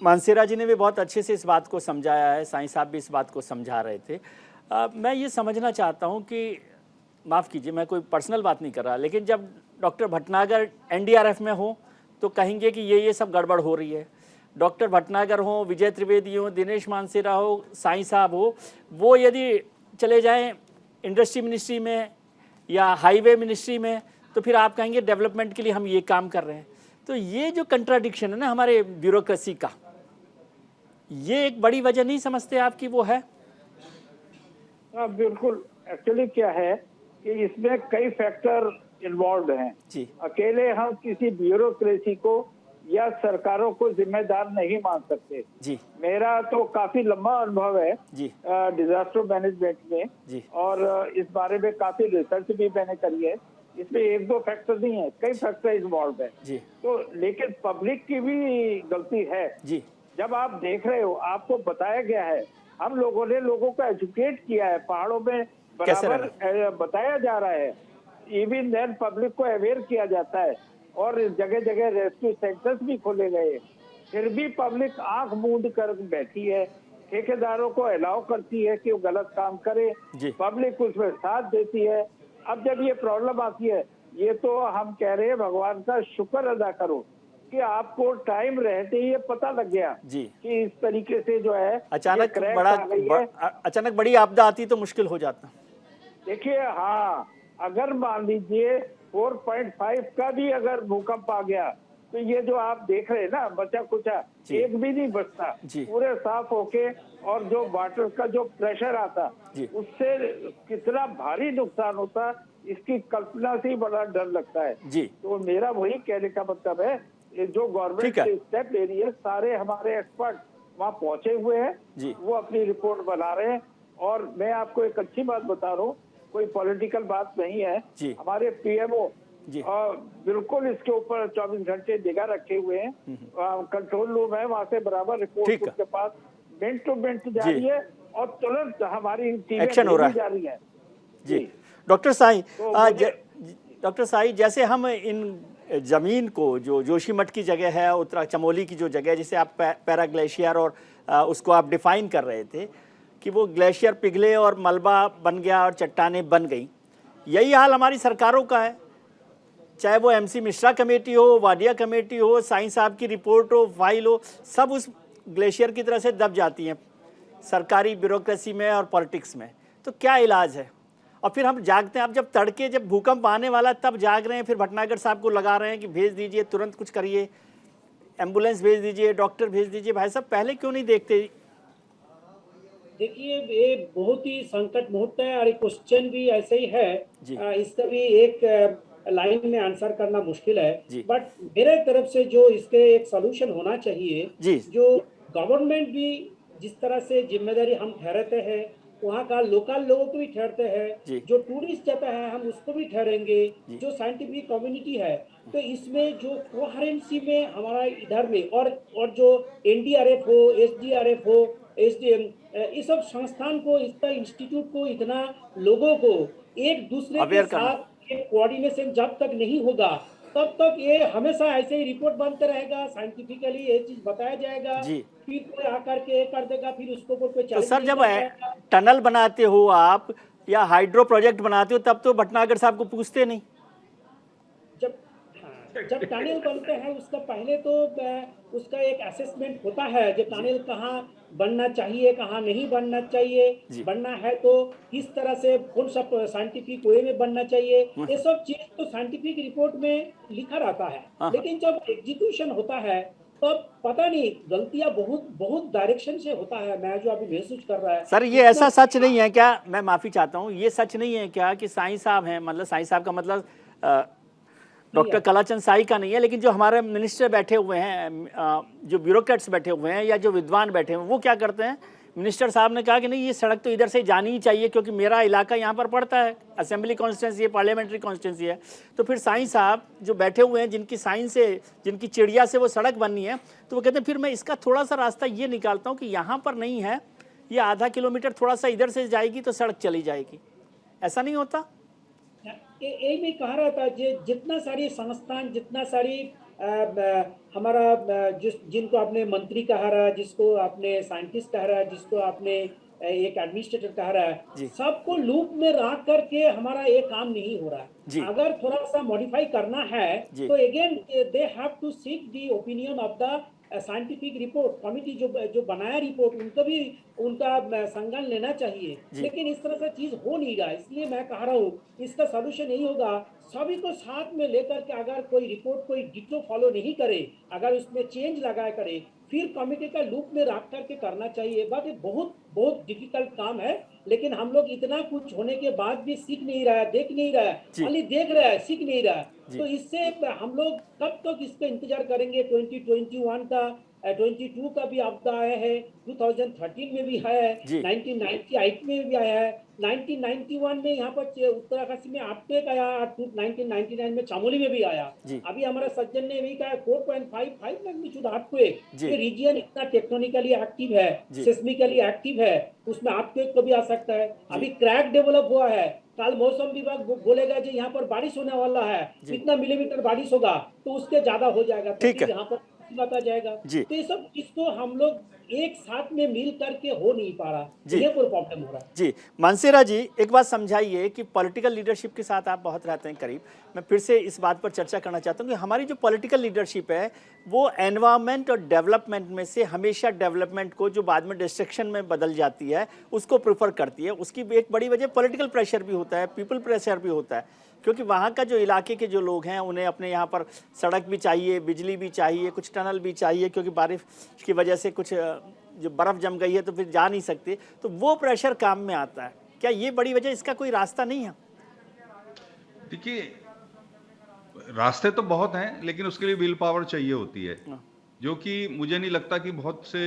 मानसेरा जी ने भी बहुत अच्छे से इस बात को समझाया है, साईं साहब भी इस बात को समझा रहे थे। मैं ये समझना चाहता हूँ कि माफ़ कीजिए, मैं कोई पर्सनल बात नहीं कर रहा, लेकिन जब डॉक्टर भटनागर एनडीआरएफ में हो तो कहेंगे कि ये सब गड़बड़ हो रही है। डॉक्टर भटनागर हो, विजय त्रिवेदी हो, दिनेश मानसेरा हो, साईं साहब हो, वो यदि चले जाएं इंडस्ट्री मिनिस्ट्री में या हाईवे मिनिस्ट्री में तो फिर आप कहेंगे डेवलपमेंट के लिए हम ये काम कर रहे हैं। तो ये जो कंट्राडिक्शन है ना हमारे ब्यूरोक्रेसी का, ये एक बड़ी वजह नहीं समझते आप कि वो है? बिल्कुल। एक्चुअली क्या है कि इसमें कई फैक्टर इन्वॉल्व हैं। अकेले हम किसी ब्यूरोक्रेसी को या सरकारों को जिम्मेदार नहीं मान सकते। मेरा तो काफी लंबा अनुभव है डिजास्टर मैनेजमेंट में और इस बारे में काफी रिसर्च भी मैंने करी है। इसमें एक दो फैक्टर नहीं है, कई फैक्टर इन्वॉल्व है। तो लेकिन पब्लिक की भी गलती है। जब आप देख रहे हो, आपको बताया गया है, हम लोगों ने लोगों को एजुकेट किया है, पहाड़ों में बराबर बताया जा रहा है, इवन देन पब्लिक को अवेयर किया जाता है और जगह जगह रेस्क्यू सेंटर्स भी खोले गए। फिर भी पब्लिक आंख मूंद कर बैठी है, ठेकेदारों को अलाउ करती है कि वो गलत काम करे, पब्लिक उसमें साथ देती है। अब जब ये प्रॉब्लम आती है, ये तो हम कह रहे हैं भगवान का शुक्र अदा करो कि आपको टाइम रहते ही ये पता लग गया कि इस तरीके से जो है अचानक बड़ी आपदा आती तो मुश्किल हो जाता। देखिए, हाँ, अगर मान लीजिए 4.5 का भी अगर भूकंप आ गया तो ये जो आप देख रहे हैं ना, बचा कुचा एक भी नहीं बचता, पूरे साफ होके, और जो वाटर का जो प्रेशर आता उससे कितना भारी नुकसान होता, इसकी कल्पना से ही बड़ा डर लगता है। तो मेरा वही कहने का मतलब है, जो गवर्नमेंट स्टेप ले रही है, सारे हमारे एक्सपर्ट वहाँ पहुंचे हुए हैं, वो अपनी रिपोर्ट बना रहे हैं। और मैं आपको एक अच्छी बात बता रहा हूँ, कोई पॉलिटिकल बात नहीं है, हमारे पीएमओ बिल्कुल इसके ऊपर 24 घंटे निगाह रखे हुए हैं। कंट्रोल रूम है, वहाँ से बराबर रिपोर्ट उसके पास मिनट टू मिनट जा रही है और तुरंत हमारी टीमें जा रही है। जी, डॉक्टर साईं, जैसे हम इन जमीन को, जो जोशीमठ की जगह है, उत्तरा चमोली की जो जगह, जिसे आप पैरा ग्लेशियर और उसको आप डिफाइन कर रहे थे कि वो ग्लेशियर पिघले और मलबा बन गया और चट्टानें बन गई, यही हाल हमारी सरकारों का है। चाहे वो एमसी मिश्रा कमेटी हो, वाडिया कमेटी हो, साईं साहब की रिपोर्ट हो, फाइल हो, सब उस ग्लेशियर की तरह से दब जाती हैं सरकारी ब्यूरोक्रेसी में और पॉलिटिक्स में। तो क्या इलाज है? और फिर हम जागते हैं, अब जब तड़के जब भूकंप आने वाला तब जाग रहे हैं, फिर भटनागर साहब को लगा रहे हैं कि भेज दीजिए, तुरंत कुछ करिए, एम्बुलेंस भेज दीजिए, डॉक्टर भेज दीजिए। भाई साहब, पहले क्यों नहीं देखते? देखिए, ये बहुत ही संकट मुहूर्त है और ये क्वेश्चन भी ऐसे ही है। इसका भी एक लाइन में आंसर करना मुश्किल है, बट मेरे तरफ से जो इसके एक सॉल्यूशन होना चाहिए, जो गवर्नमेंट भी जिस तरह से जिम्मेदारी हम ठहराते हैं, वहाँ का लोकल लोगों को भी ठहरते हैं, जो टूरिस्ट जाता है हम उसको भी ठहरेंगे, जो साइंटिफिक कम्युनिटी है, तो इसमें जो कोहेरेंसी में हमारा इधर में और जो एनडीआरएफ हो, एसडीआरएफ हो, एसडीएम, इस सब संस्थान को, इसका इंस्टीट्यूट को, इतना लोगों को एक दूसरे के साथ एक कोऑर्डिनेशन जब तक नहीं होगा तब तक ये हमेशा ऐसे ही रिपोर्ट बनते रहेगा, साइंटिफिकली ये चीज बताया जाएगा, फिर कोई आकर के ये कर देगा, फिर उसको कोई तो सर जब टनल बनाते हो आप या हाइड्रो प्रोजेक्ट बनाते हो तब तो भटनागर साहब को पूछते नहीं? जब टनल बनते हैं उसका पहले तो उसका एक असेसमेंट होता है, जो टनल कहाँ बनना चाहिए, कहाँ नहीं बनना चाहिए, बनना है तो किस तरह से, कौन सा साइंटिफिक वे में बनना चाहिए, ये सब चीज तो साइंटिफिक रिपोर्ट में लिखा रहता है। लेकिन जब एग्जीक्यूशन होता है तब पता नहीं, गलतियां बहुत डायरेक्शन से होता है। मैं जो अभी महसूस कर रहा है सर, ये ऐसा सच नहीं है क्या, मैं माफी चाहता हूँ, ये सच नहीं है क्या कि साईं साहब हैं, मतलब साईं साहब का मतलब डॉक्टर कलाचंद साई का नहीं है, लेकिन जो हमारे मिनिस्टर बैठे हुए हैं, जो ब्यूरोक्रेट्स बैठे हुए हैं या जो विद्वान बैठे हुए हैं, वो क्या करते हैं, मिनिस्टर साहब ने कहा कि नहीं ये सड़क तो इधर से जानी ही चाहिए क्योंकि मेरा इलाका यहाँ पर पड़ता है, असेंबली कॉन्स्टिट्यूंसी है, पार्लियामेंट्री कॉन्स्टिट्यूंसी है। तो फिर साईं साहब जो बैठे हुए हैं, जिनकी साइंस से, जिनकी चिड़िया से वो सड़क बननी है, तो वो कहते हैं फिर मैं इसका थोड़ा सा रास्ता ये निकालता हूँ कि यहाँ पर नहीं है, ये आधा किलोमीटर थोड़ा सा इधर से जाएगी तो सड़क चली जाएगी। ऐसा नहीं होता? यही मैं कह रहा था, जितना सारी संस्थान, जितना सारी हमारा जिनको आपने मंत्री कहा रहा, जिसको आपने साइंटिस्ट कह रहा है, जिसको आपने एक एडमिनिस्ट्रेटर कह रहा है, सबको लूप में रख करके हमारा ये काम नहीं हो रहा है। अगर थोड़ा सा मॉडिफाई करना है तो again they have to seek the opinion of the scientific report committee, जो बनाया रिपोर्ट, उनका संज्ञान लेना चाहिए। लेकिन इस तरह से चीज हो नहीं रहा, इसलिए मैं कह रहा हूँ इसका सोल्यूशन यही होगा, सभी को साथ में लेकर के अगर कोई रिपोर्ट कोई डिटो फॉलो नहीं करे, अगर उसमें चेंज लगाया करे, फिर कमिटी का लूप में रख करके करना चाहिए। बात ये बहुत डिफिकल्ट काम है, लेकिन हम लोग इतना कुछ होने के बाद भी सीख नहीं रहा है, देख नहीं रहा है, खाली देख रहा है, सीख नहीं रहा है। तो इससे हम लोग कब तक इसका इंतजार करेंगे? 2021 का 22 का भी आपदा आया है, 2013 में भी आया है, 1998 में भी आया है, 1991 में यहाँ पर उत्तराकाशी में आपटेक आया, 1999 में चामोली में भी आया। अभी हमारा सज्जन ने भी कहा 4.55 मैग्नीट्यूड अर्थक्वेक, रीजन इतना टेक्टोनिकली एक्टिव है, सिस्मिकली एक्टिव है, उसमें अर्थक्वेक को भी आ सकता है। अभी क्रैक डेवलप हुआ है, कल मौसम विभाग बोलेगा जो यहाँ पर बारिश होने वाला है, इतना मिलीमीटर बारिश होगा, तो उसके ज्यादा हो जाएगा, तो यहाँ पर बता जाएगा। तो ये सब इसको हम लोग एक साथ में मिल करके हो नहीं पा रहा, ये कोई प्रॉब्लम हो रहा है। जी मानसेरा जी, एक बात समझाइए कि पॉलिटिकल लीडरशिप के साथ आप बहुत रहते हैं करीब, मैं फिर से इस बात पर चर्चा करना चाहता हूँ कि हमारी जो पॉलिटिकल लीडरशिप है वो एनवायरनमेंट और डेवलपमेंट में से हमेशा डेवलपमेंट को, जो बाद में डिस्ट्रक्शन में बदल जाती है, उसको प्रेफर करती है। उसकी एक बड़ी वजह पॉलिटिकल प्रेशर भी होता है, पीपल प्रेशर भी होता है, क्योंकि वहाँ का जो इलाके के जो लोग हैं उन्हें अपने यहाँ पर सड़क भी चाहिए, बिजली भी चाहिए, कुछ टनल भी चाहिए, क्योंकि बारिश की वजह से कुछ जो बर्फ़ जम गई है तो फिर जा नहीं सकते, तो वो प्रेशर काम में आता है। क्या ये बड़ी वजह, इसका कोई रास्ता नहीं है? देखिए, रास्ते तो बहुत हैं, लेकिन उसके लिए विल पावर चाहिए होती है, जो कि मुझे नहीं लगता कि बहुत से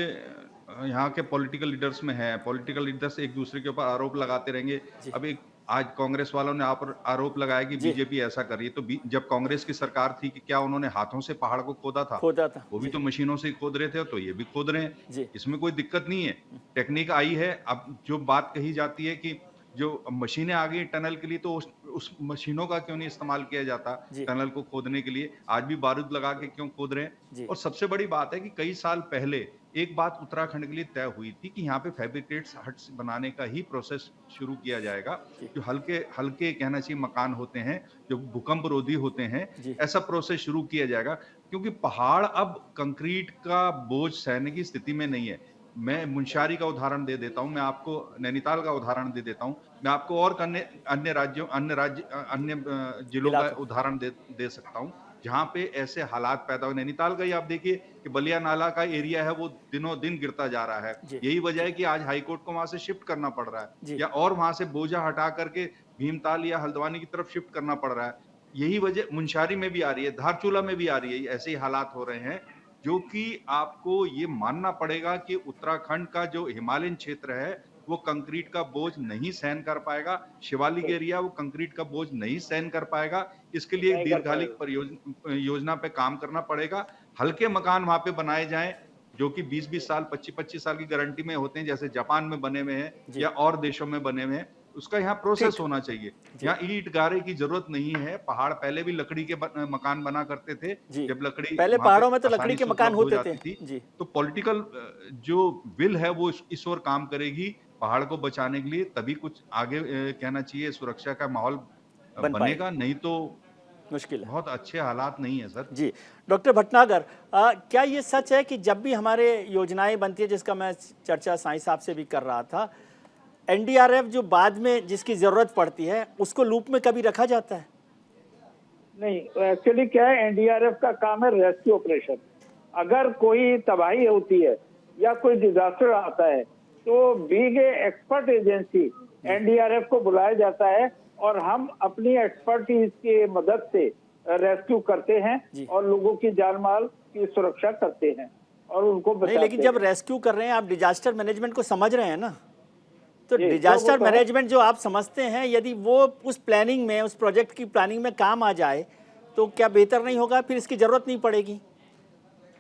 यहाँ के पॉलिटिकल लीडर्स में है। पॉलिटिकल लीडर्स एक दूसरे के ऊपर आरोप लगाते रहेंगे। अभी आज कांग्रेस वालों ने आरोप लगाया कि बीजेपी ऐसा कर रही है, तो जब कांग्रेस की सरकार थी कि क्या उन्होंने हाथों से पहाड़ को खोदा था? वो भी तो मशीनों से खोद रहे थे, तो ये भी खोद रहे हैं, इसमें कोई दिक्कत नहीं है। टेक्निक आई है। अब जो बात कही जाती है कि जो मशीनें आ गई टनल के लिए, तो उस मशीनों का क्यों नहीं इस्तेमाल किया जाता टनल को खोदने के लिए? आज भी बारूद लगा के क्यों खोद रहे हैं? और सबसे बड़ी बात है कि कई साल पहले एक बात उत्तराखंड के लिए तय हुई थी कि यहाँ पे फैब्रिकेट्स हट्स बनाने का ही प्रोसेस शुरू किया जाएगा, जो हल्के कहना चाहिए मकान होते हैं, जो भूकंप रोधी होते हैं, ऐसा प्रोसेस शुरू किया जाएगा, क्योंकि पहाड़ अब कंक्रीट का बोझ सहने की स्थिति में नहीं है। मैं मुंशियारी का उदाहरण दे देता हूं, मैं आपको नैनीताल का उदाहरण दे देता हूं, मैं आपको और अन्य जिलों का उदाहरण दे सकता हूं जहां पे ऐसे हालात पैदा हुए। नैनीताल का ही आप देखिए कि बलिया नाला का एरिया है वो दिनों दिन गिरता जा रहा है। यही वजह है कि आज हाईकोर्ट को वहां से शिफ्ट करना पड़ रहा है, या और वहां से बोझा हटा करके भीमताल या हल्द्वानी की तरफ शिफ्ट करना पड़ रहा है। यही वजह मुंशारी में भी आ रही है, धारचूला में भी आ रही है। ऐसे ही हालात हो रहे हैं, जो कि आपको ये मानना पड़ेगा कि उत्तराखंड का जो हिमालयन क्षेत्र है वो कंक्रीट का बोझ नहीं सहन कर पाएगा। शिवालिक एरिया वो कंक्रीट का बोझ नहीं सहन कर पाएगा। इसके लिए एक दीर्घकालिक योजना पे काम करना पड़ेगा। हल्के मकान वहां पे बनाए जाएं, जो कि 20-20 साल 25-25 साल की गारंटी में होते हैं, जैसे जापान में बने हुए हैं या और देशों में बने हुए हैं। उसका यहाँ प्रोसेस होना चाहिए। यहाँ ईंट गारे की जरूरत नहीं है। पहाड़ पहले भी लकड़ी के मकान बना करते थे। जब लकड़ी पहले पहाड़ों में तो लकड़ी के मकान होते थे जी। तो पॉलिटिकल जो विल है वो इस ओर काम करेगी पहाड़ को बचाने के लिए, तभी कुछ आगे कहना चाहिए, सुरक्षा का माहौल बनेगा, नहीं तो मुश्किल है। बहुत अच्छे हालात नहीं है सर जी। डॉक्टर भटनागर, क्या ये सच है कि जब भी हमारे योजनाएं बनती है, जिसका मैं चर्चा साईं साहब से भी कर रहा था, एनडीआरएफ जो बाद में जिसकी जरूरत पड़ती है उसको लूप में कभी रखा जाता है? नहीं, एक्चुअली क्या है, एनडीआरएफ का काम है रेस्क्यू ऑपरेशन। अगर कोई तबाही होती है या कोई डिजास्टर आता है तो बीइंग एक्सपर्ट एजेंसी एनडीआरएफ को बुलाया जाता है और हम अपनी एक्सपर्टीज की मदद से रेस्क्यू करते हैं और लोगों की जान माल की सुरक्षा करते हैं और उनको बचाते हैं। लेकिन जब रेस्क्यू कर रहे हैं आप डिजास्टर मैनेजमेंट को समझ रहे हैं ना, तो डिजास्टर मैनेजमेंट जो आप समझते हैं, यदि वो उस प्लानिंग में, उस प्रोजेक्ट की प्लानिंग में काम आ जाए तो क्या बेहतर नहीं होगा? फिर इसकी जरूरत नहीं पड़ेगी।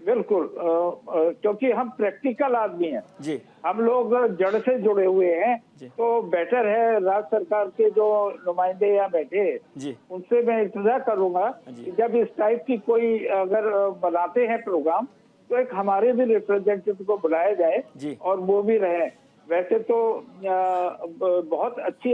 बिल्कुल, क्योंकि हम प्रैक्टिकल आदमी हैं जी, हम लोग जड़ से जुड़े हुए हैं, तो बेटर है राज्य सरकार के जो नुमाइंदे यहाँ बैठे जी, उनसे मैं इंतजार करूंगा कि जब इस टाइप की कोई अगर बनाते हैं प्रोग्राम तो एक हमारे भी रिप्रेजेंटेटिव को बुलाया जाए और वो भी रहे। वैसे तो बहुत अच्छी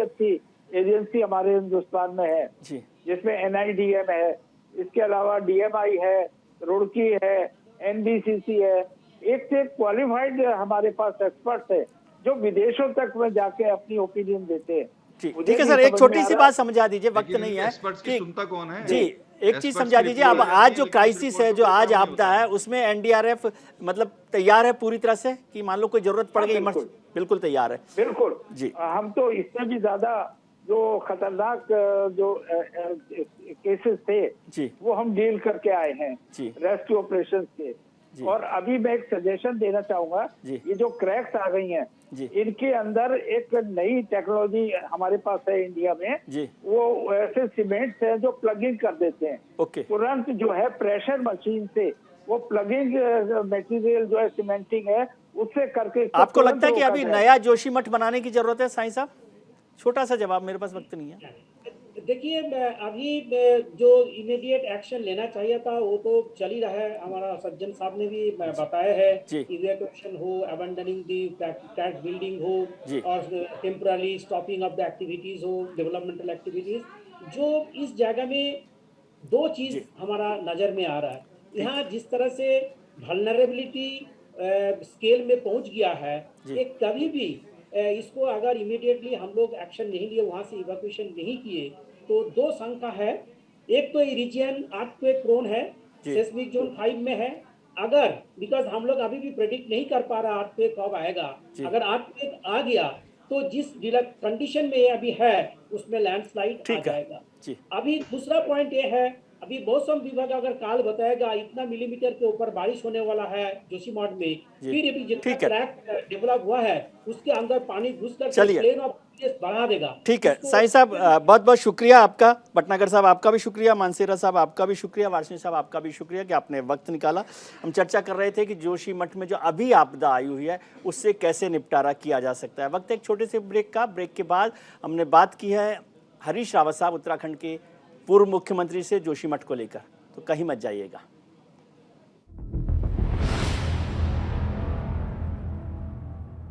एजेंसी हमारे हिंदुस्तान में है जिसमें NIDM है, इसके अलावा DMI है, रुड़की है, NBCC है। एक से क्वालिफाइड हमारे पास एक्सपर्ट है जो विदेशों तक में जाके अपनी ओपिनियन देते हैं। ठीक है सर, एक छोटी सी बात समझा दीजिए, वक्त नहीं है कि सुनता कौन है? जी, एक चीज समझा दीजिए। अब आज जो क्राइसिस है, जो आज आपदा है, उसमें एनडीआरएफ मतलब तैयार है पूरी तरह से कि मान लो कोई जरूरत पड़ गई? बिल्कुल तैयार है। बिल्कुल जी, हम तो इससे भी ज्यादा जो खतरनाक जो केसेस थे जी, वो हम डील करके आए हैं रेस्क्यू ऑपरेशन के। और अभी मैं एक सजेशन देना चाहूंगा, ये जो क्रैक्स आ गई हैं इनके अंदर एक नई टेक्नोलॉजी हमारे पास है इंडिया में, वो ऐसे सीमेंट्स हैं जो प्लगिंग कर देते हैं तुरंत, जो है प्रेशर मशीन से वो प्लगिंग मटेरियल जो है सीमेंटिंग है उससे करके। आपको लगता है कि अभी नया जोशीमठ बनाने की जरूरत है साईं साहब? छोटा सा जवाब, मेरे पास वक्त नहीं है। देखिए, अभी जो इमीडिएट एक्शन लेना चाहिए था वो तो चल ही रहा है। हमारा सज्जन साहब ने भी बताया है, इवैक्यूएशन हो, अबंडनिंग दी टैक्स बिल्डिंग हो और temporary stopping of the activities हो, डेवलपमेंटल एक्टिविटीज। जो इस जगह में दो चीज हमारा नजर में आ रहा है, यहाँ जिस तरह से वल्नरेबिलिटी स्केल में पहुंच गया है, एक कभी भी इसको अगर इमीडिएटली हम लोग एक्शन नहीं लिए, वहां से इवैक्यूएशन नहीं किए, तो दो शंका है। एक तो ये रीजन अर्थक्वेक प्रोन है, सेस्मिक जोन 5 में है। अगर बिकॉज हम लोग अभी भी प्रेडिक्ट नहीं कर पा रहा अर्थक्वेक कब आएगा, अगर अर्थक्वेक आ गया तो जिस कंडीशन में ये अभी है उसमें लैंडस्लाइड आ जाएगा। अभी दूसरा पॉइंट ये है, अभी मौसम विभाग अगर काल बताएगा इतना मिलीमीटर के ऊपर बारिश होने वाला है जोशीमठ में, फिर अभी जितना क्रैक डेवलप हुआ है उसके अंदर पानी घुसकर प्लेन ऑफ बढ़ा देगा। ठीक है साईं साहब, बहुत बहुत शुक्रिया आपका। भटनागर साहब आपका भी शुक्रिया, मानसेरा साहब आपका भी शुक्रिया, वार्षिक साहब आपका भी शुक्रिया कि आपने वक्त निकाला। हम चर्चा कर रहे थे कि जोशीमठ में जो अभी आपदा आई हुई है उससे कैसे निपटारा किया जा सकता है। वक्त एक छोटे से ब्रेक का। ब्रेक के बाद हमने बात की है हरीश रावत साहब उत्तराखंड के पूर्व मुख्यमंत्री से जोशीमठ को लेकर, तो कहीं मत जाइएगा।